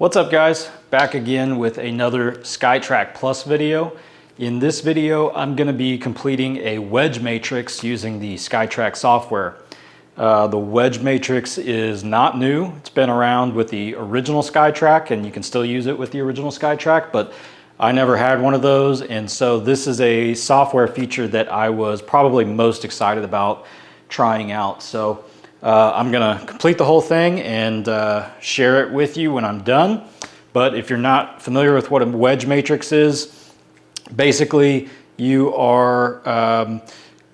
What's up guys? Back again with another Skytrak Plus video. In this video, I'm going to be completing a wedge matrix using the Skytrak software. The wedge matrix is not new. It's been around with the original Skytrak and you can still use it with the original Skytrak, but I never had one of those, and so this is a software feature that I was probably most excited about trying out. So I'm gonna complete the whole thing and share it with you when I'm done. But if you're not familiar with what a wedge matrix is, basically you are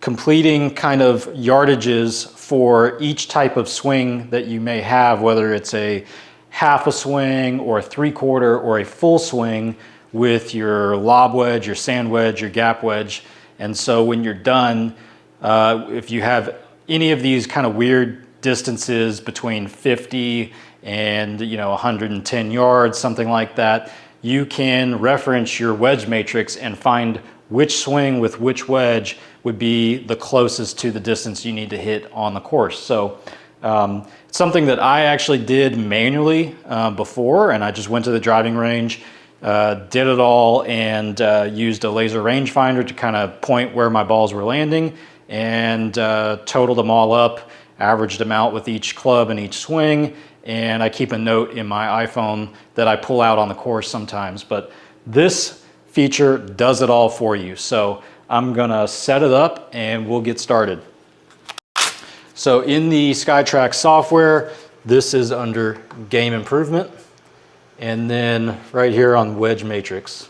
completing kind of yardages for each type of swing that you may have, whether it's a half a swing or a 3/4 or a full swing with your lob wedge, your sand wedge, your gap wedge. And so when you're done, if you have any of these kind of weird distances between 50 and 110 yards, something like that, you can reference your wedge matrix and find which swing with which wedge would be the closest to the distance you need to hit on the course. So it's something that I actually did manually before, and I just went to the driving range, did it all, and used a laser rangefinder to kind of point where my balls were landing, and totaled them all up, averaged them out with each club and each swing, and I keep a note in my iPhone that I pull out on the course sometimes. But this feature does it all for you. So I'm gonna set it up and we'll get started. So in the Skytrak software, this is under Game Improvement, and then right here on Wedge Matrix.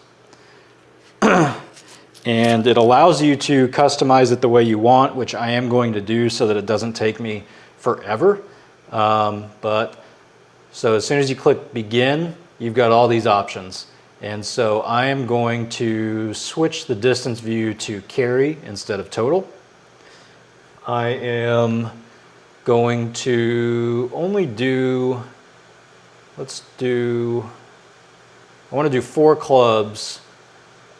And it allows you to customize it the way you want, which I am going to do so that it doesn't take me forever. So as soon as you click begin, you've got all these options. And so I am going to switch the distance view to carry instead of total. I am going to only do, I want to do 4 clubs.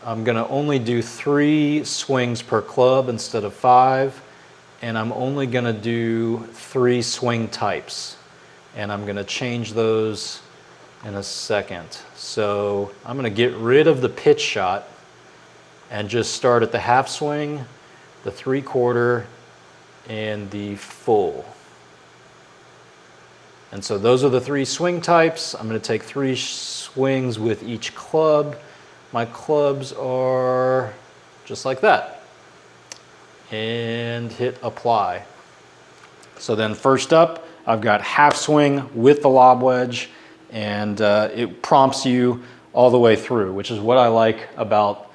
I'm going to only do 3 swings per club instead of 5, and I'm only going to do 3 swing types, and I'm going to change those in a second. So I'm going to get rid of the pitch shot and just start at the half swing, the 3/4, and the full. And so those are the 3 swing types. I'm going to take 3 swings with each club. My clubs are just like that, and hit apply. So then first up, I've got half swing with the lob wedge, and it prompts you all the way through, which is what I like about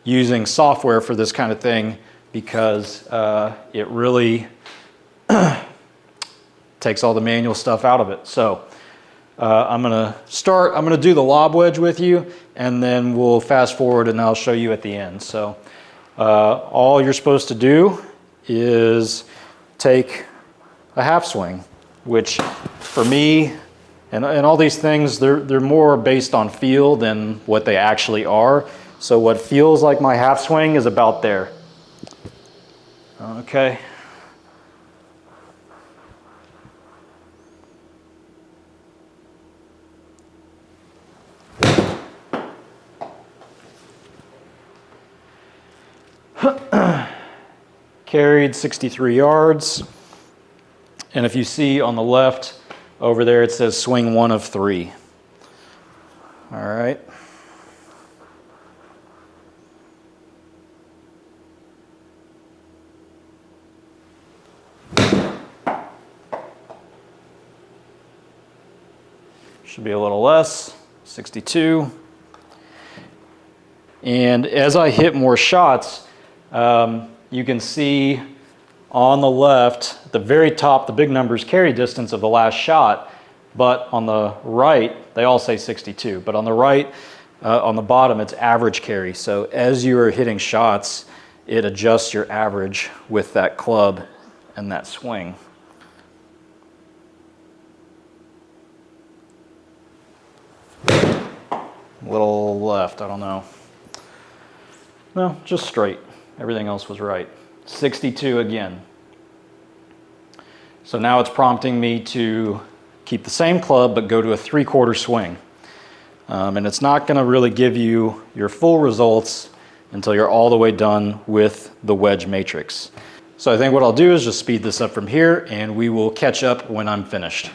using software for this kind of thing, because it really takes all the manual stuff out of it. So I'm gonna do the lob wedge with you, and then we'll fast forward and I'll show you at the end. So all you're supposed to do is take a half swing, which for me, and all these things, they're more based on feel than what they actually are. So what feels like my half swing is about there. Okay. Carried 63 yards. And if you see on the left over there, it says swing 1 of 3. All right. Should be a little less, 62. And as I hit more shots, you can see on the left, at the very top, the big numbers carry distance of the last shot, but on the right, they all say 62, but on the right, on the bottom, it's average carry. So as you are hitting shots, it adjusts your average with that club and that swing. A little left, I don't know. No, just straight. Everything else was right. 62 again. So now it's prompting me to keep the same club but go to a 3/4 swing. And it's not going to really give you your full results until you're all the way done with the wedge matrix. So I think what I'll do is just speed this up from here, and we will catch up when I'm finished.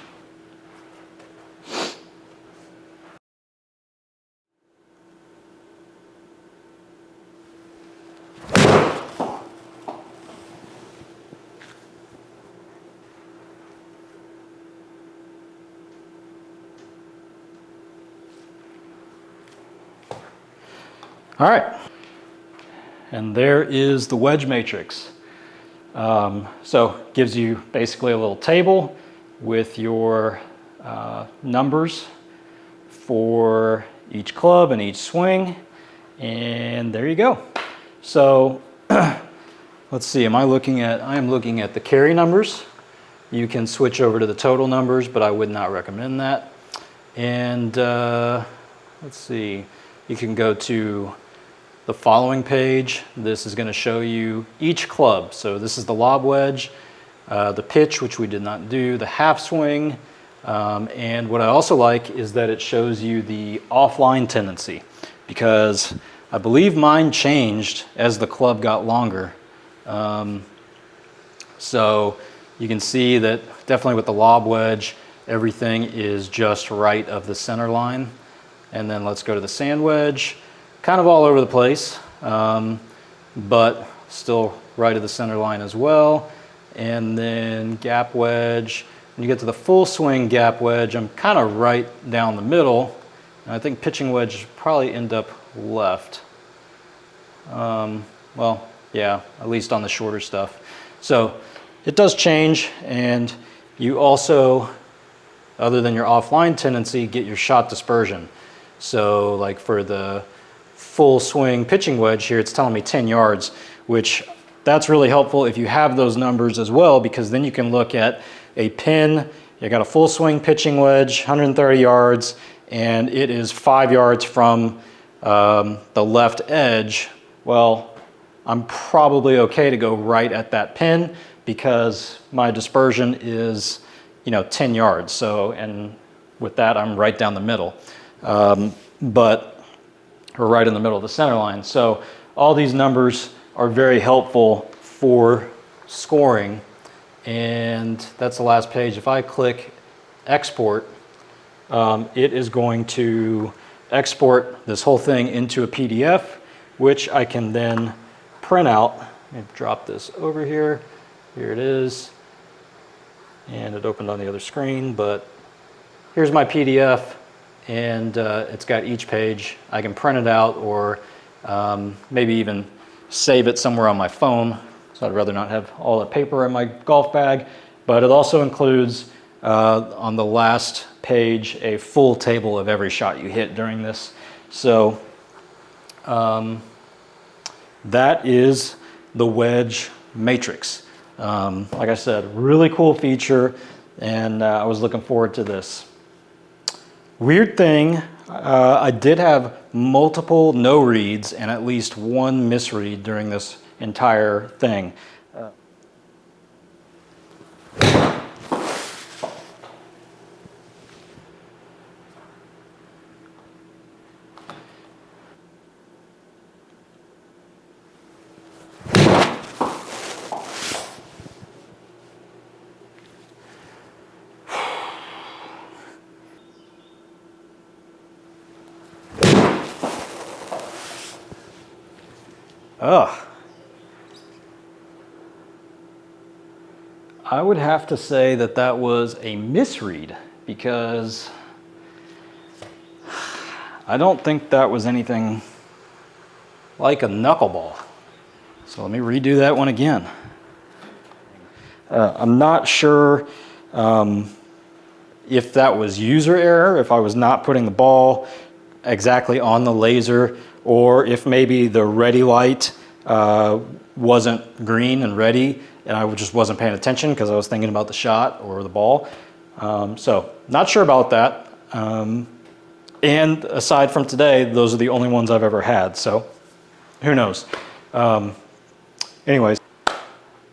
All right, and there is the wedge matrix. So it gives you basically a little table with your numbers for each club and each swing, and there you go. So let's see, I am looking at the carry numbers. You can switch over to the total numbers, but I would not recommend that. And let's see, you can go to the following page. This is going to show you each club. So this is the lob wedge, the pitch, which we did not do, the half swing, and what I also like is that it shows you the offline tendency, because I believe mine changed as the club got longer. So you can see that definitely with the lob wedge, everything is just right of the center line. And then let's go to the sand wedge. Kind of all over the place, but still right of the center line as well. And then gap wedge. When you get to the full swing gap wedge, I'm kind of right down the middle. And I think pitching wedge probably end up left. Well, yeah, at least on the shorter stuff. So it does change, and you also, other than your offline tendency, get your shot dispersion. So like for the full swing pitching wedge here, it's telling me 10 yards, which that's really helpful if you have those numbers as well, because then you can look at a pin. You got a full swing pitching wedge, 130 yards, and it is 5 yards from the left edge. Well, I'm probably okay to go right at that pin because my dispersion is, 10 yards. So, and with that, I'm right down the middle. Or right in the middle of the center line. So all these numbers are very helpful for scoring. And that's the last page. If I click export, it is going to export this whole thing into a PDF, which I can then print out. Let me drop this over here. Here it is. And it opened on the other screen, but here's my PDF. And it's got each page. I can print it out, or maybe even save it somewhere on my phone. So I'd rather not have all the paper in my golf bag. But it also includes, on the last page, a full table of every shot you hit during this. So that is the wedge matrix. Like I said, really cool feature, and I was looking forward to this. Weird thing, I did have multiple no reads and at least one misread during this entire thing. I would have to say that that was a misread, because I don't think that was anything like a knuckleball. So let me redo that one again. I'm not sure if that was user error, if I was not putting the ball exactly on the laser, or if maybe the ready light wasn't green and ready, and I just wasn't paying attention because I was thinking about the shot or the ball. So not sure about that. And aside from today, those are the only ones I've ever had, so who knows. Anyways, all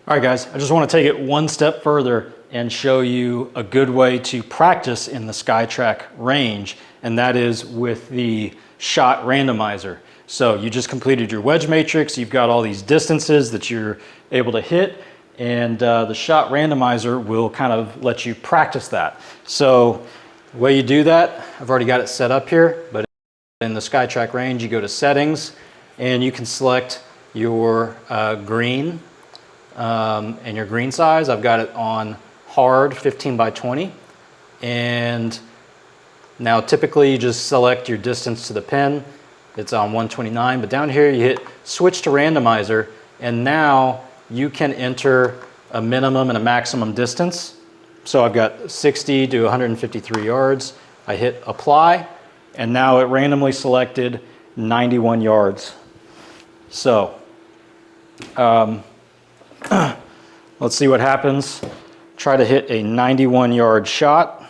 right guys, I just want to take it one step further and show you a good way to practice in the Skytrak range, and that is with the shot randomizer. So you just completed your wedge matrix, you've got all these distances that you're able to hit, and the shot randomizer will kind of let you practice that. So the way you do that, I've already got it set up here, but in the Skytrak range, you go to settings, and you can select your green and your green size. I've got it on hard 15 by 20. And now typically you just select your distance to the pin. It's on 129, but down here you hit switch to randomizer, and now you can enter a minimum and a maximum distance. So I've got 60 to 153 yards. I hit apply, and now it randomly selected 91 yards. So let's see what happens. Try to hit a 91-yard shot.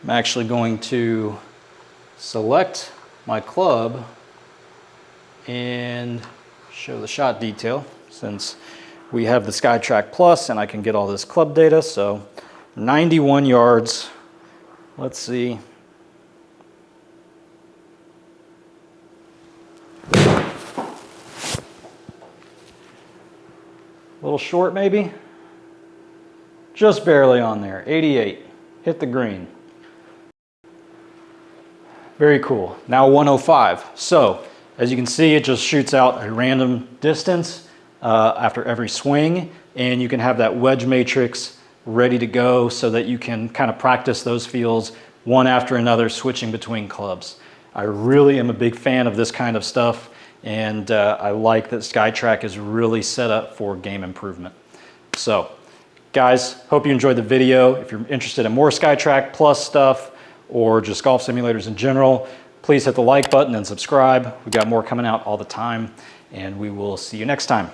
I'm actually going to select my club and show the shot detail since we have the Skytrak Plus and I can get all this club data. So 91 yards. Let's see. A little short maybe. Just barely on there, 88. Hit the green. Very cool. Now 105. So as you can see, it just shoots out a random distance after every swing, and you can have that wedge matrix ready to go so that you can kind of practice those feels one after another, switching between clubs. I really am a big fan of this kind of stuff, and I like that Skytrak is really set up for game improvement. So guys, hope you enjoyed the video. If you're interested in more Skytrak Plus stuff or just golf simulators in general, please hit the like button and subscribe. We've got more coming out all the time, and we will see you next time.